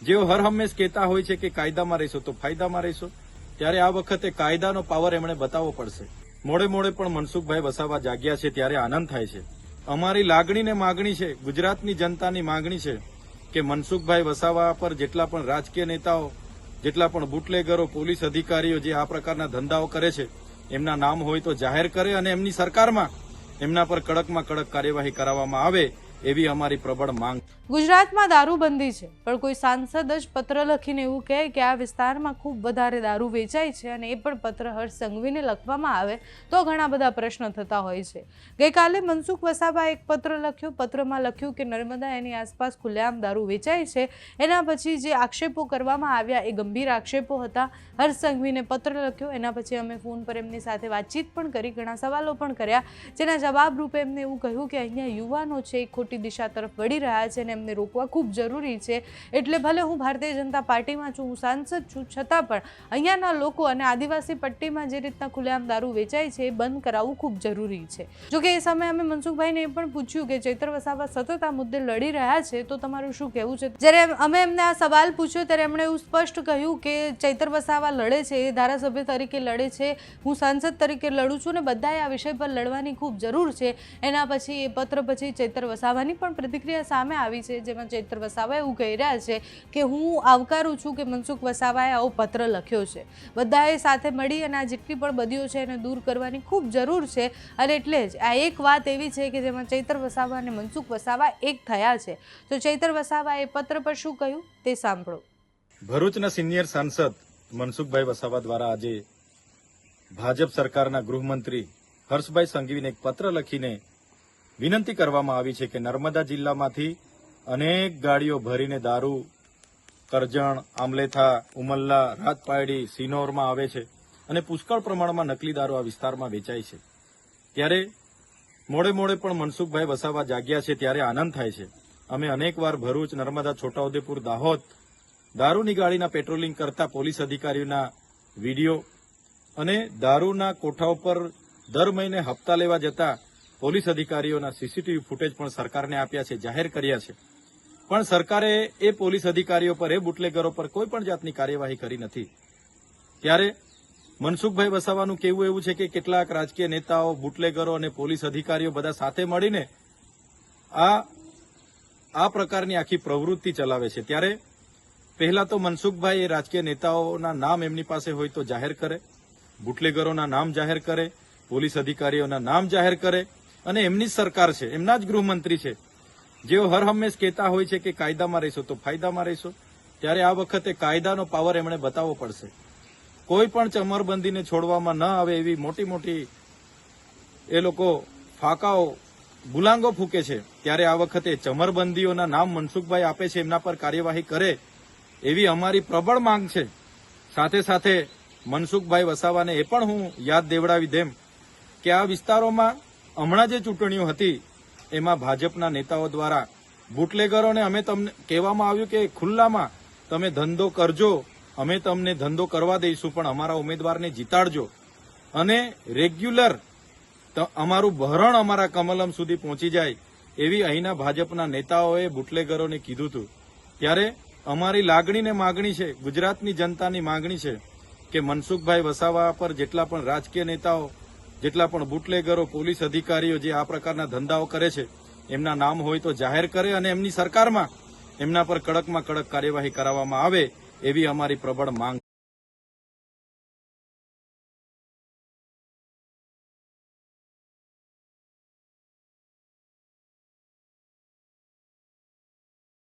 જેઓ હર હંમેશ કહેતા હોય છે કે કાયદામાં રહેશો તો ફાયદામાં રહેશો, ત્યારે આ વખતે કાયદાનો પાવર એમણે બતાવવો પડશે. મોડે મોડે પણ મનસુખભાઈ વસાવા જાગ્યા છે ત્યારે આનંદ થાય છે. અમારી લાગણી ને માગણી છે, ગુજરાતની જનતાની માગણી છે કે મનસુખભાઈ વસાવા પર જેટલા પણ રાજકીય નેતાઓ, જેટલા પણ બુટલેગરો, પોલીસ અધિકારીઓ જે આ પ્રકારના ધંધાઓ કરે છે એમના નામ હોય તો જાહેર કરે અને એમની સરકારમાં એમના પર કડકમાં કડક કાર્યવાહી કરાવવામાં આવે એવી અમારી પ્રબળ માંગ. ગુજરાતમાં દારૂબંધી છે, પણ કોઈ સાંસદ જ પત્ર લખીને એવું કહે કે આ વિસ્તારમાં ખૂબ વધારે દારૂ વેચાય છે અને એ પણ પત્ર હર્ષ સંઘવીને લખવામાં આવે તો ઘણા બધા પ્રશ્નો થતા હોય છે. ગઈકાલે મનસુખ વસાવાએ એક પત્ર લખ્યો. પત્રમાં લખ્યું કે નર્મદા એની આસપાસ ખુલ્લેઆમ દારૂ વેચાય છે. એના પછી જે આક્ષેપો કરવામાં આવ્યા એ ગંભીર આક્ષેપો હતા. હર્ષ સંઘવીને પત્ર લખ્યો. એના પછી અમે ફોન પર એમની સાથે વાતચીત પણ કરી, ઘણા સવાલો પણ કર્યા, જેના જવાબ રૂપે એમને એવું કહ્યું કે અહીંયા યુવાનો છે એ ખોટી દિશા તરફ વળી રહ્યા છે અને એમને રોકવા ખૂબ જરૂરી છે. એટલે ભલે હું ભારતીય જનતા પાર્ટીમાં છું, હું સાંસદ છું, છતાં પણ અહીંયાના લોકો અને આદિવાસી પટ્ટીમાં જે રીતના ખુલ્લેઆમ દારૂ વેચાય છે એ બંધ કરાવવું ખૂબ જરૂરી છે. જોકે એ સમયે અમે મનસુખભાઈને એ પણ પૂછ્યું કે ચૈતર વસાવા સતત આ મુદ્દે લડી રહ્યા છે તો તમારું શું કહેવું છે. જ્યારે અમે એમને આ સવાલ પૂછ્યો ત્યારે એમણે એવું સ્પષ્ટ કહ્યું કે ચૈતર વસાવા લડે છે, એ ધારાસભ્ય તરીકે લડે છે, હું સાંસદ તરીકે લડું છું અને બધાએ આ વિષય પર લડવાની ખૂબ જરૂર છે. એના પછી એ પત્ર પછી ચૈતર વસાવાની પણ પ્રતિક્રિયા સામે આવી છે, જેમાં ચૈતર વસાવા એવું કહી રહ્યા છે કે હું આવકારું છું કે મનસુખ વસાવાએ આવો પત્ર લખ્યો છે. બધાએ સાથે મળી અને આ જેટલી પણ બદીઓ છે એને દૂર કરવાની ખૂબ જરૂર છે અને એટલે જ આ એક વાત એવી છે કે જેમાં ચૈતર વસાવા અને મનસુખ વસાવા એક થયા છે. તો ચૈતર વસાવાએ પત્ર પર શું કહ્યું તે સાંભળો. ભરૂચના સિનિયર સાંસદ મનસુખભાઈ વસાવા દ્વારા આજે ભાજપ સરકારના ગૃહમંત્રી હર્ષભાઈ સંઘવીને એક પત્ર લખીને વિનંતી કરવામાં આવી છે કે નર્મદા જિલ્લામાંથી અનેક ગાડીઓ ભરીને દારૂ કરજણ, આમલેથા, ઉમલ્લા, રાજપાયડી, સિનોરમાં આવે છે અને પુષ્કળ પ્રમાણમાં નકલી દારૂ આ વિસ્તારમાં વેચાય છે. ત્યારે મોડે મોડે પણ મનસુખભાઈ વસાવા જાગ્યા છે ત્યારે આનંદ થાય છે. અમે અનેકવાર ભરૂચ, નર્મદા, છોટાઉદેપુર, દાહોદ દારૂની ગાડીના પેટ્રોલિંગ કરતા પોલીસ અધિકારીઓના વિડીયો અને દારૂના કોઠા ઉપર દર મહિને હપ્તા લેવા જતા પોલીસ અધિકારીઓના સીસીટીવી ફૂટેજ પણ સરકારને આપ્યા છે, જાહેર કર્યા છે. પણ સરકારે એ પોલીસ અધિકારીઓ પર, એ બુટલેગરો પર કોઈ પણ જાતની કાર્યવાહી કરી નથી. ત્યારે મનસુખભાઈ વસાવાનું કહેવું એવું છે કે કેટલાક રાજકીય નેતાઓ, બુટલેગરો અને પોલીસ અધિકારીઓ બધા સાથે મળીને આ પ્રકારની આખી પ્રવૃત્તિ ચલાવે છે. ત્યારે પહેલા તો મનસુખભાઈ એ રાજકીય નેતાઓના નામ એમની પાસે હોય તો જાહેર કરે, બુટલેગરોના નામ જાહેર કરે, પોલીસ અધિકારીઓના નામ જાહેર કરે અને એમની જ સરકાર છે, એમના જ ગૃહમંત્રી છે, જેઓ હર હંમેશ કહેતા હોય છે કે કાયદામાં રહેશો તો ફાયદામાં રહેશો, ત્યારે આ વખતે કાયદાનો પાવર એમણે બતાવવો પડશે. કોઈ પણ ચમરબંધીને છોડવામાં ન આવે એવી મોટી મોટી એ લોકો ફાંકાઓ, ગુલાંગો ફૂકે છે. ત્યારે આ વખતે ચમરબંધીઓના નામ મનસુખભાઈ આપે છે એમના પર કાર્યવાહી કરે એવી અમારી પ્રબળ માંગ છે. સાથે સાથે મનસુખભાઈ વસાવાને એ પણ હું યાદ દેવડાવી દેમ કે આ વિસ્તારોમાં હમણાં જે ચૂંટણીઓ હતી એમાં ભાજપના નેતાઓ દ્વારા બુટલેગરોને અમે તમને કહેવામાં આવ્યું કે ખુલ્લામાં તમે ધંધો કરજો, અમે તમને ધંધો કરવા દઈશું, પણ અમારા ઉમેદવારને જીતાડજો અને રેગ્યુલર અમારું ભરણ અમારા કમલમ સુધી પહોંચી જાય એવી અહીંના ભાજપના નેતાઓએ બુટલેગરોને કીધું હતું. ત્યારે અમારી લાગણી ને માગણી છે, ગુજરાતની જનતાની માગણી છે કે મનસુખભાઈ વસાવા પર જેટલા પણ રાજકીય નેતાઓ, જેટલા પણ બુટલેગરો, પોલીસ અધિકારીઓ જે આ પ્રકારના ધંધાઓ કરે છે એમના નામ હોય તો જાહેર કરે અને એમની સરકારમાં એમના પર કડકમાં કડક કાર્યવાહી કરાવવામાં આવે એવી અમારી પ્રબળ માંગ.